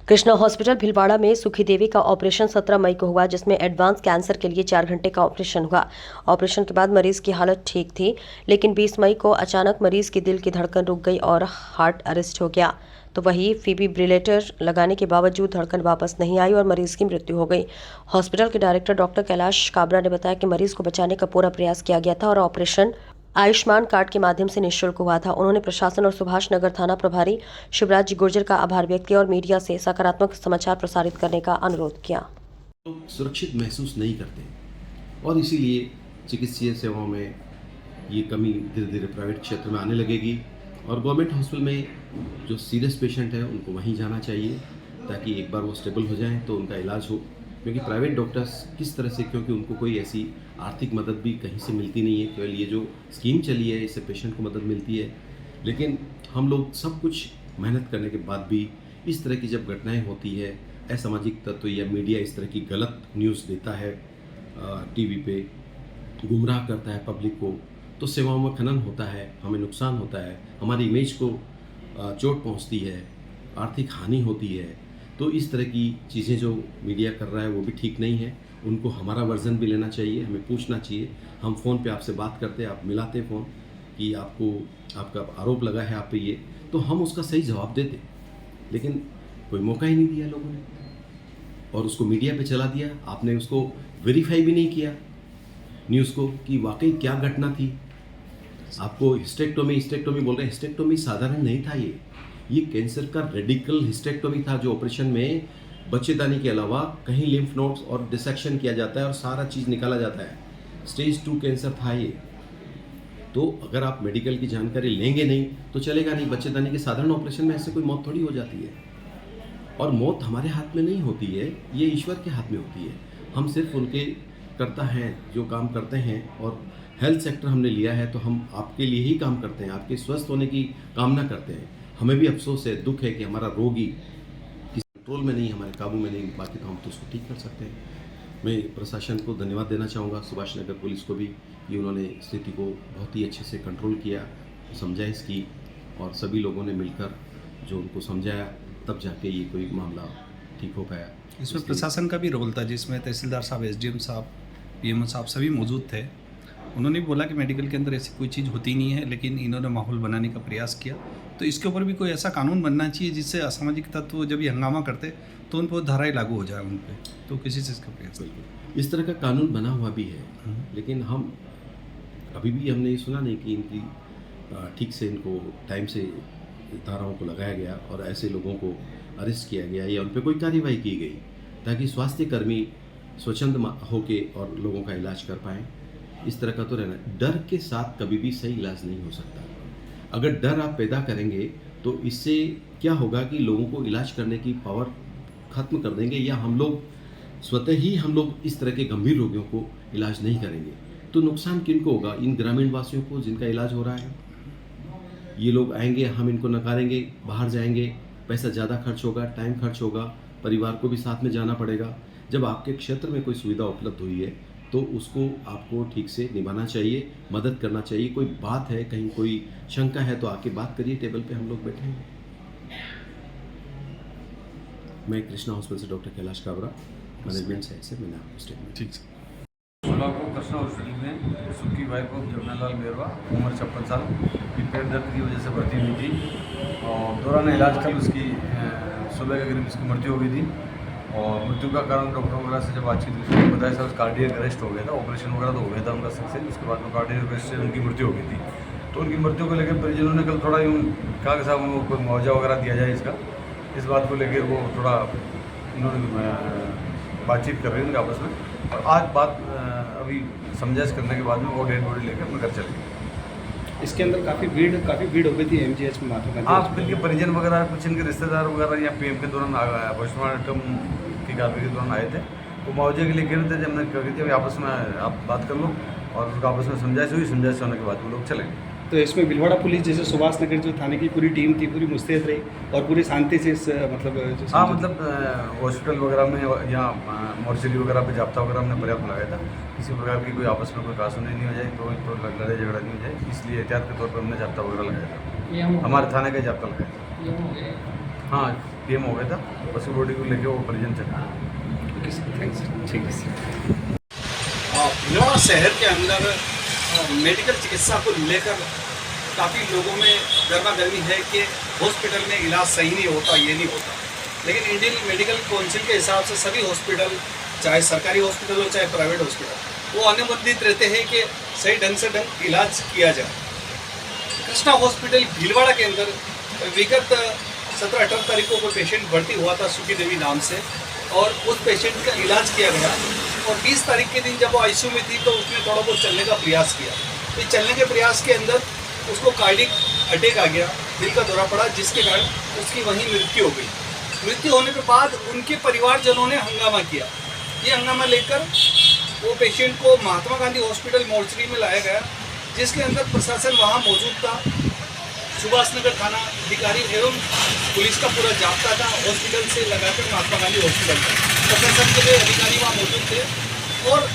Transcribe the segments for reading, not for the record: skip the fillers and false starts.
Krishna hospital Bhilwara में सुखी देवी का ऑपरेशन 17 मई को हुआ, जिसमें एडवांस कैंसर के लिए 4 घंटे का ऑपरेशन हुआ। ऑपरेशन के बाद मरीज की हालत ठीक थी, लेकिन 20 मई को अचानक मरीज की दिल की धड़कन रुक गई और हार्ट अरेस्ट हो गया। तो वहीं फिब्रिलेटर लगाने के बावजूद धड़कन वापस नहीं आई और मरीज की मृत्यु हो गई। हॉस्पिटल के डायरेक्टर डॉक्टर कैलाश काबरा ने बताया कि मरीज को बचाने का पूरा प्रयास किया गया था और ऑपरेशन आयुष्मान कार्ड के माध्यम से निःशुल्क हुआ था। उन्होंने प्रशासन और सुभाष नगर थाना प्रभारी शिवराज जी गुर्जर का आभार व्यक्त किया और मीडिया से सकारात्मक समाचार प्रसारित करने का अनुरोध किया। लोग सुरक्षित महसूस नहीं करते और इसीलिए चिकित्सीय सेवाओं में ये कमी धीरे धीरे प्राइवेट क्षेत्र में आने लगेगी और गवर्नमेंट हॉस्पिटल में जो सीरियस पेशेंट है उनको वहीं जाना चाहिए ताकि एक बार वो स्टेबल हो जाएं तो उनका इलाज हो। क्योंकि प्राइवेट डॉक्टर्स किस तरह से, क्योंकि उनको कोई ऐसी आर्थिक मदद भी कहीं से मिलती नहीं है, केवल ये जो स्कीम चली है इससे पेशेंट को मदद मिलती है। लेकिन हम लोग सब कुछ मेहनत करने के बाद भी इस तरह की जब घटनाएं होती है, असामाजिक तत्व या मीडिया इस तरह की गलत न्यूज़ देता है, टीवी पे गुमराह करता है पब्लिक को, तो सेवाओं में खनन होता है, हमें नुकसान होता है, हमारी इमेज को चोट पहुंचती है, आर्थिक हानि होती है। तो इस तरह की चीज़ें जो मीडिया कर रहा है वो भी ठीक नहीं है। उनको हमारा वर्जन भी लेना चाहिए, हमें पूछना चाहिए। हम फ़ोन पे आपसे बात करते, आप मिलाते फ़ोन कि आपको आपका आरोप लगा है आप पे ये, तो हम उसका सही जवाब देते, लेकिन कोई मौका ही नहीं दिया लोगों ने और उसको मीडिया पे चला दिया। आपने उसको वेरीफाई भी नहीं किया न्यूज़ को कि वाकई क्या घटना थी। आपको हिस्टेक्टोमी बोल रहे हैं, हिस्टेक्टोमी साधारण नहीं था, ये कैंसर का रेडिकल हिस्टेक्टोमी था जो ऑपरेशन में बच्चेदानी के अलावा कहीं लिम्फ नोड्स और डिसेक्शन किया जाता है और सारा चीज़ निकाला जाता है। स्टेज 2 कैंसर था ये। तो अगर आप मेडिकल की जानकारी लेंगे नहीं तो चलेगा नहीं। बच्चेदानी के साधारण ऑपरेशन में ऐसे कोई मौत थोड़ी हो जाती है और मौत हमारे हाथ में नहीं होती है, ये ईश्वर के हाथ में होती है। हम सिर्फ उनके करता हैं जो काम करते हैं और हेल्थ सेक्टर हमने लिया है तो हम आपके लिए ही काम करते हैं, आपके स्वस्थ होने की कामना करते हैं। हमें भी अफसोस है, दुख है कि हमारा रोगी किसी कंट्रोल में नहीं, हमारे काबू में नहीं, बाकी तो हम तो उसको ठीक कर सकते हैं। मैं प्रशासन को धन्यवाद देना चाहूँगा, सुभाष नगर पुलिस को भी, कि उन्होंने स्थिति को बहुत ही अच्छे से कंट्रोल किया, समझाइश की और सभी लोगों ने मिलकर जो उनको समझाया तब जाके ये कोई मामला ठीक हो पाया। इसमें प्रशासन का भी रोल था, जिसमें तहसीलदार साहब, एसडीएम साहब, पीएमओ साहब सभी मौजूद थे। उन्होंने बोला कि मेडिकल के अंदर ऐसी कोई चीज़ होती नहीं है, लेकिन इन्होंने माहौल बनाने का प्रयास किया। तो इसके ऊपर भी कोई ऐसा कानून बनना चाहिए जिससे असामाजिक तत्व जब ये हंगामा करते तो उन पर धाराएं लागू हो जाए उन पर। तो किसी चीज़ का प्रयास इस तरह का कानून बना हुआ भी है, लेकिन हम अभी भी हमने ये सुना नहीं कि इनकी ठीक से इनको टाइम से धाराओं को लगाया गया और ऐसे लोगों को अरेस्ट किया गया या उन पर कोई कार्रवाई की गई ताकि स्वास्थ्य कर्मी स्वच्छंद होके और लोगों का इलाज कर पाएँ। इस तरह का तो रहना, डर के साथ कभी भी सही इलाज नहीं हो सकता। अगर डर आप पैदा करेंगे तो इससे क्या होगा कि लोगों को इलाज करने की पावर खत्म कर देंगे या हम लोग स्वतः ही हम लोग इस तरह के गंभीर रोगियों को इलाज नहीं करेंगे। तो नुकसान किनको होगा? इन ग्रामीण वासियों को जिनका इलाज हो रहा है। ये लोग आएंगे, हम इनको नकारेंगे, बाहर जाएंगे, पैसा ज़्यादा खर्च होगा, टाइम खर्च होगा, परिवार को भी साथ में जाना पड़ेगा। जब आपके क्षेत्र में कोई सुविधा उपलब्ध हुई है तो उसको आपको ठीक से निभाना चाहिए, मदद करना चाहिए। कोई बात है, कहीं कोई शंका है तो आके बात करिए, टेबल पे हम लोग बैठे हैं। मैं कृष्णा हॉस्पिटल से doctor Kailash Kabra, management side से मैंने आपको स्टेटमेंट। ठीक है। 16 को कृष्णा हॉस्पिटल में सुखी वाइफ ऑफ जमुनालाल बेरवा, उम्र 56 साल की पेट दर्द की वजह से भर्ती हुई थी और दौरान इलाज कल उसकी सुबह के करीब उसकी मृत्यु हो गई थी। और मृत्यु का कारण डॉक्टर वगैरह से जब बातचीत हुई तो बताया सर कार्डियक अरेस्ट हो गया था, ऑपरेशन वगैरह तो हो गया था उनका सक्सेस, उसके बाद में कार्डियक अरेस्ट से उनकी मृत्यु हो गई थी। तो उनकी मृत्यु को लेकर परिजनों ने कल थोड़ा यूँ कहा कि साहब उनको कोई मुआवजा वगैरह दिया जाए इसका, इस बात को लेकर वो थोड़ा उन्होंने बातचीत कर रहे हैं उनके आपस में। और आज बात अभी समझाइश करने के बाद में वो डेड बॉडी लेकर अपने घर चले गए। इसके अंदर काफ़ी भीड़ हो गई थी एमजीएच में महात्मा गांधी। हाँ, इनके परिजन वगैरह, कुछ इनके रिश्तेदार वगैरह यहाँ पीएम के दौरान पोस्टमार्टम की कार्रवाई के दौरान आए थे। वो मुआवजे के लिए कह रहे थे, जब हमने कह रही थी अभी आपस में आप बात कर लो और उसका आपस में समझाइश हुई, समझाइश होने के बाद वो लोग चले गए। तो इसमें भीलवाड़ा पुलिस जैसे सुभाष नगर जो थाने की पूरी टीम थी, पूरी मुस्तैद रही और पूरी शांति से इस मतलब हाँ, मतलब हॉस्पिटल वगैरह में या मोर्चरी वगैरह पे जाब्ता वगैरह हमने पर्याप्त लगाया था। किसी प्रकार की कोई आपस में कोई कासुनी नहीं हो जाए, तो लड़ाई झगड़ा नहीं हो जाए, इसलिए एहतियात के तौर पर हमने जाब्ता वगैरह लगाया था। हमारे थाने का जाब्ता लगाया था। हाँ, पीएम हो गया था। बस बॉडी को लेके वो परिजन चले। थैंक्स, ठीक है। भीलवाड़ा शहर के अंदर मेडिकल चिकित्सा को लेकर काफ़ी लोगों में गर्मागर्मी है कि हॉस्पिटल में इलाज सही नहीं होता, ये नहीं होता। लेकिन इंडियन मेडिकल काउंसिल के हिसाब से सभी हॉस्पिटल, चाहे सरकारी हॉस्पिटल हो चाहे प्राइवेट हॉस्पिटल, वो अनुबंधित रहते हैं कि सही ढंग से इलाज किया जाए। कृष्णा हॉस्पिटल भीलवाड़ा के अंदर विगत 17-18 तारीख को कोई पेशेंट भर्ती हुआ था सुखी देवी नाम से, और उस पेशेंट का इलाज किया गया। और 20 तारीख के दिन जब वो आईसीयू में थी तो उसने थोड़ा बहुत चलने का प्रयास किया। तो चलने के प्रयास के अंदर उसको कार्डिक अटैक आ गया, दिल का दौरा पड़ा, जिसके कारण उसकी वहीं मृत्यु हो गई। मृत्यु होने के बाद उनके परिवारजनों ने हंगामा किया। ये हंगामा लेकर वो पेशेंट को महात्मा गांधी हॉस्पिटल मोर्चरी में लाया गया, जिसके अंदर प्रशासन वहाँ मौजूद था। सुभाष नगर थाना अधिकारी एवं पुलिस का पूरा जाब्ता था, हॉस्पिटल से लगाकर महात्मा गांधी हॉस्पिटल तक प्रशासन के लिए अधिकारी वहाँ मौजूद थे। और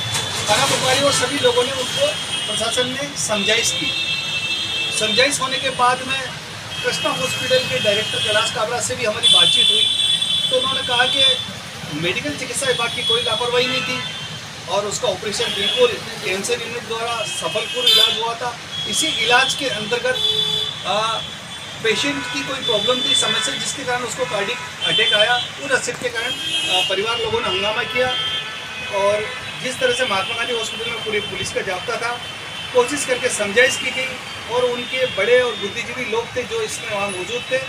थाना प्रभारी और सभी लोगों ने उनको प्रशासन ने समझाइश की। समझाइश होने के बाद में कृष्णा हॉस्पिटल के डायरेक्टर कैलाश काबरा से भी हमारी बातचीत हुई, तो उन्होंने कहा कि मेडिकल चिकित्सा विभाग की कोई लापरवाही नहीं थी और उसका ऑपरेशन बिल्कुल कैंसर यूनिट द्वारा सफलपूर्ण इलाज हुआ था। इसी इलाज के अंतर्गत पेशेंट की कोई प्रॉब्लम थी, समस्या, जिसके कारण उसको कार्डिक अटैक आया। उस अटैक के कारण परिवार लोगों ने हंगामा किया और जिस तरह से महात्मा गांधी हॉस्पिटल में पूरी पुलिस का जाब्ता था, कोशिश करके समझाइश की गई और उनके बड़े और बुद्धिजीवी लोग थे जो इसमें वहाँ मौजूद थे,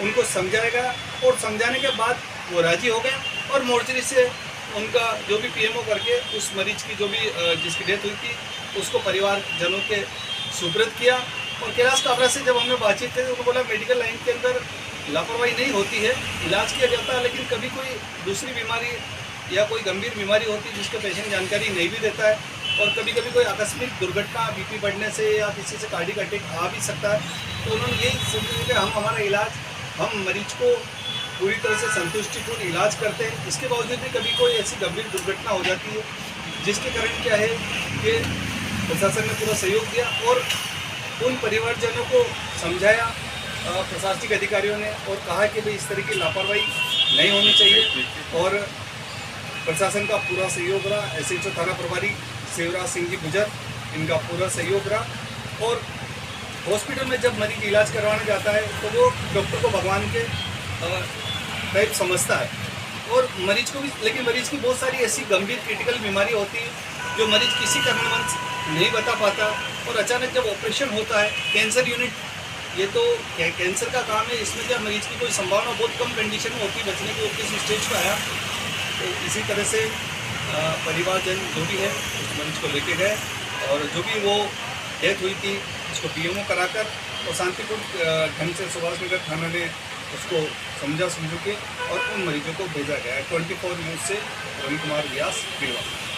उनको समझाया गया और समझाने के बाद वो राजी हो गए और मोर्चरी से उनका जो भी पीएमओ करके उस मरीज की जो भी जिसकी डेथ हुई थी उसको परिवारजनों के सुपुर्द किया। और कैलाश काबरा से जब हमने बातचीत की तो उन्होंने बोला मेडिकल लाइन के अंदर लापरवाही नहीं होती है, इलाज किया जाता है, लेकिन कभी कोई दूसरी बीमारी या कोई गंभीर बीमारी होती है जिसके पेशेंट जानकारी नहीं भी देता है, और कभी कभी कोई आकस्मिक दुर्घटना बीपी बढ़ने से या किसी से कार्डिक अटैक आ भी सकता है। तो उन्होंने यही सोचा कि हम हमारा इलाज, हम मरीज को पूरी तरह से संतुष्टिपूर्ण इलाज करते हैं, इसके बावजूद भी कभी कोई ऐसी गंभीर दुर्घटना हो जाती है, जिसके कारण क्या है कि प्रशासन ने पूरा सहयोग दिया और उन परिवारजनों को समझाया प्रशासनिक अधिकारियों ने और कहा कि भाई इस तरह की लापरवाही नहीं होनी चाहिए और प्रशासन का पूरा सहयोग रहा। एसएचओ थाना प्रभारी शिवराज सिंह जी गुजर, इनका पूरा सहयोग रहा। और हॉस्पिटल में जब मरीज इलाज करवाने जाता है तो वो डॉक्टर को भगवान के टाइप समझता है और मरीज को भी, लेकिन मरीज की बहुत सारी ऐसी गंभीर क्रिटिकल बीमारी होती है जो मरीज किसी कारणवश नहीं बता पाता और अचानक जब ऑपरेशन होता है, कैंसर यूनिट, ये तो कैंसर का काम है, इसमें क्या मरीज की कोई संभावना बहुत कम कंडीशन में होती है बचने की, वो किस स्टेज पर आया। तो इसी तरह से परिवारजन जो भी है उस मरीज को लेके गए और जो भी वो डेथ हुई थी उसको पीएमओ कराकर और शांतिपूर्ण ढंग से सुभाष नगर थाना ने उसको समझा समझू के और उन मरीजों को भेजा गया है। 24 न्यूज़ से रवि कुमार व्यास, भीलवाड़ा।